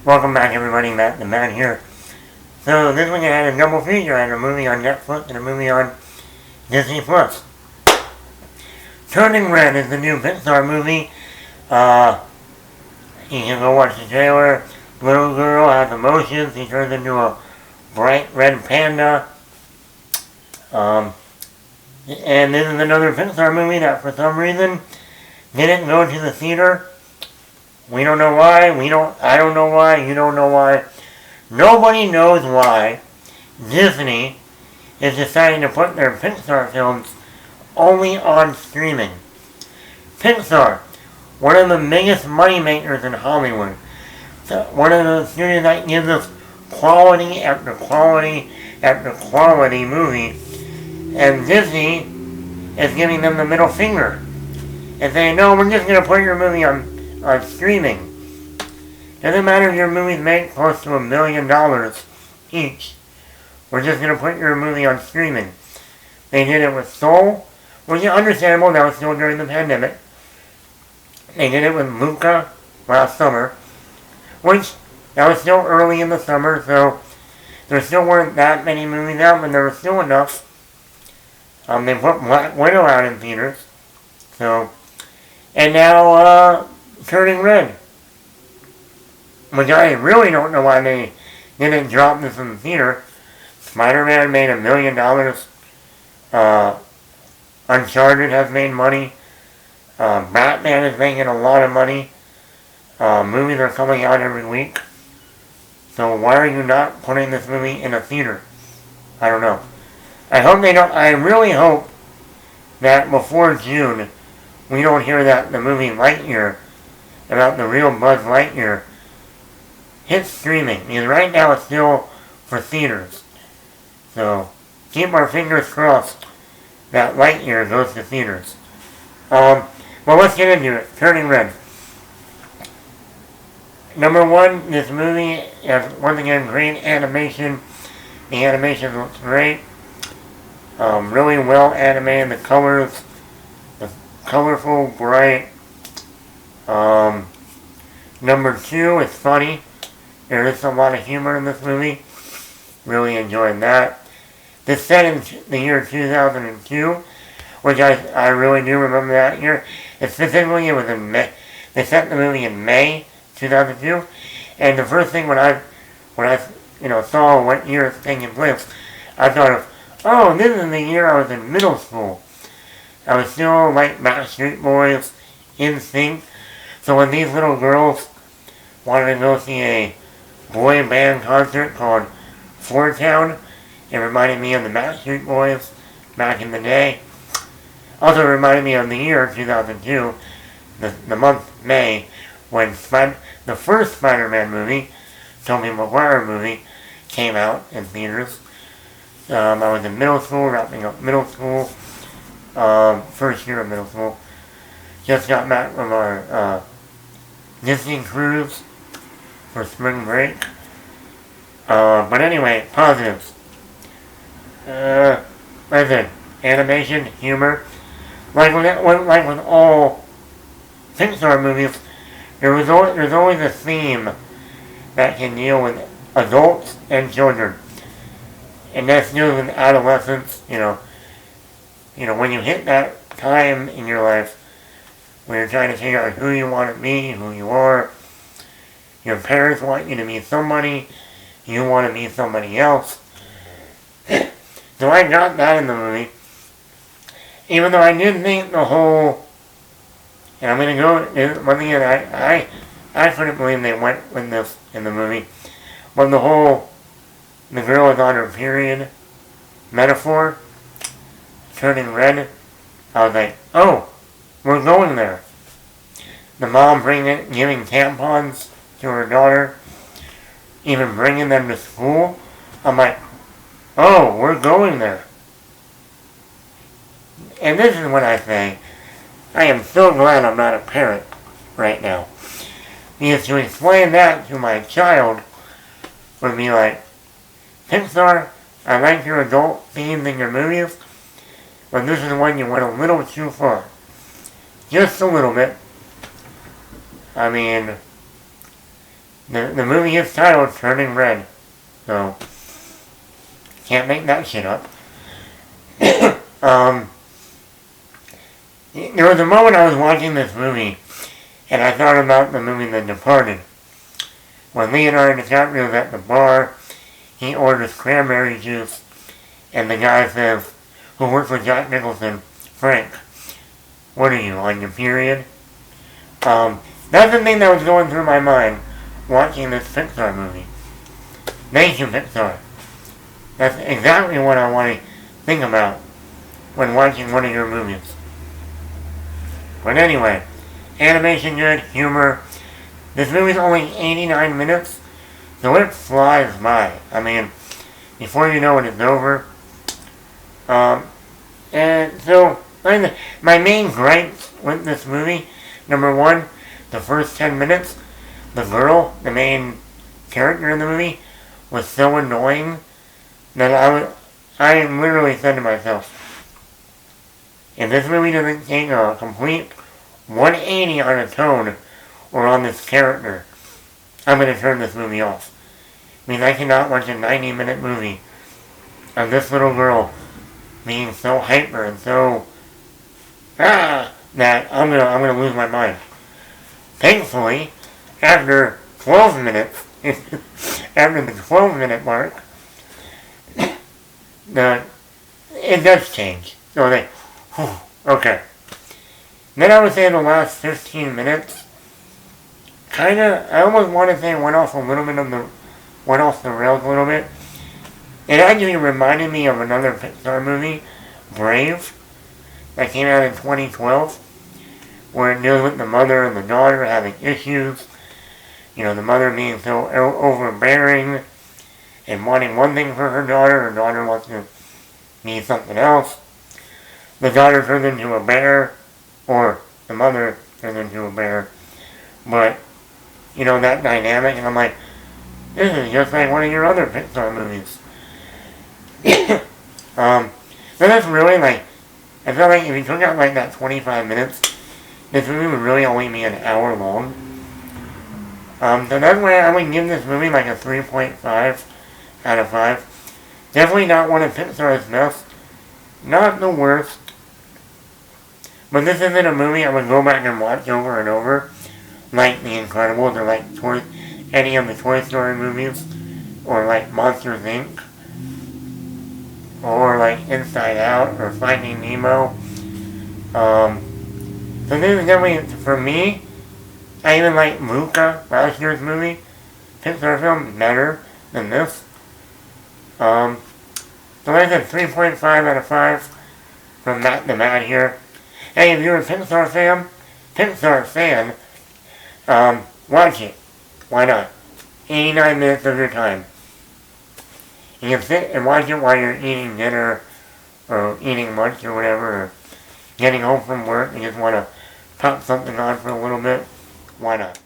Welcome back, everybody. Matt the Man here. So this week I had a double feature. I had a movie on Netflix and a movie on Disney Plus. Turning Red is the new Pixar movie. You can go watch the trailer. Little girl has emotions. She turns into a bright red panda. And this is another Pixar movie that for some reason didn't go to the theater. We don't know why. I don't know why. You don't know why. Nobody knows why Disney is deciding to put their Pixar films only on streaming. Pixar, one of the biggest money makers in Hollywood. One of the studios that gives us quality after quality after quality movie. And Disney is giving them the middle finger. And saying, no, we're just going to put your movie on streaming. Doesn't matter if your movies make close to $1 million each. We're just going to put your movie on streaming. They did it with Soul, which is understandable. That was still during the pandemic. They did it with Luca last summer, which that was still early in the summer, so there still weren't that many movies out, but there was still enough. They put Black Widow out in theaters, so, and now Turning Red, which I really don't know why they didn't drop this in the theater. Spider-Man made $1 million. Uncharted has made money. Batman is making a lot of money. Movies are coming out every week. So why are you not putting this movie in a theater? I don't know. I really hope that before June we don't hear that the movie Lightyear, about the real Buzz Lightyear, hits streaming. Because right now it's still for theaters. So keep our fingers crossed that Lightyear goes to theaters. Well, let's get into it. Turning Red. Number one, this movie has, once again, great animation. The animation looks great. Really well animated. The colors, the colorful, bright. Number two, it's funny. There is a lot of humor in this movie. Really enjoyed that. This set in the year 2002, which I really do remember that year. Specifically, it was in May. They set the movie in May 2002, and the first thing when I saw what year it's taking place, I thought of, oh, this is the year I was in middle school. I was still like Backstreet Boys, in sync. So when these little girls wanted to go see a boy band concert called Four Town, it reminded me of the Backstreet Boys back in the day. Also reminded me of the year 2002, the month May, when the first Spider-Man movie, Tobey Maguire movie, came out in theaters. I was in middle school, wrapping up middle school, first year of middle school. Just got back from our Disney cruise for spring break. But anyway, positives. Like I said, animation, humor. Like with all Pixar movies, there's always a theme that can deal with adults and children. And that's dealing with adolescence, when you hit that time in your life where you're trying to figure out who you want to be, who you are. Your parents want you to be somebody, you want to be somebody else. So I got that in the movie. Even though I did think the whole, and I'm going to go, one thing that I couldn't believe they went with this in the movie, but the whole, the girl is on her period metaphor, turning red, I was like, oh, we're going there. The mom giving tampons to her daughter, even bringing them to school. I'm like, oh, we're going there. And this is what I say. I am so glad I'm not a parent right now. Because to explain that to my child would be like, Pixar, I like your adult themes in your movies, but this is one you went a little too far. Just a little bit. I mean, The movie is titled Turning Red. So, can't make that shit up. There was a moment I was watching this movie, and I thought about the movie The Departed. When Leonardo DiCaprio's at the bar, he orders cranberry juice, and the guy says, who works with Jack Nicholson, Frank, what are you, on your period? That's the thing that was going through my mind watching this Pixar movie. Thank you, Pixar. That's exactly what I want to think about when watching one of your movies. But anyway, animation good, humor. This movie's only 89 minutes, so it flies by. I mean, before you know it, it's over. And so, my main gripes with this movie, number one, the first 10 minutes, the girl, the main character in the movie, was so annoying that I literally said to myself, if this movie doesn't take a complete 180 on a tone or on this character, I'm going to turn this movie off. I mean, I cannot watch a 90-minute movie of this little girl being so hyper and so that I'm gonna lose my mind. Thankfully, after 12 minutes, after the 12-minute mark, it does change. So okay. Then I would say the last 15 minutes, I almost want to say went off the rails a little bit. It actually reminded me of another Pixar movie, Brave, that came out in 2012, where it deals with the mother and the daughter having issues. You know, the mother being so overbearing and wanting one thing for her daughter wants to need something else. The daughter turns into a bear, or the mother turns into a bear. But, you know, that dynamic, and I'm like, this is just like one of your other Pixar movies. So that's really I feel like if you took out that 25 minutes, this movie would really only be an hour long. So that's why I would give this movie a 3.5 out of 5. Definitely not one of Pixar's best. Not the worst. But this isn't a movie I would go back and watch over and over, like The Incredibles or any of the Toy Story movies, or Monsters Inc., or Inside Out, or Finding Nemo. So this is definitely, for me, I even like Luca, last year's movie, Pixar film, better than this. So like I said, 3.5 out of 5 from Matt the Mad here. Hey, if you're a Pixar fan, watch it. Why not? 89 minutes of your time. You can sit and watch it while you're eating dinner, or eating lunch or whatever, or getting home from work and just want to pop something on for a little bit. Why not?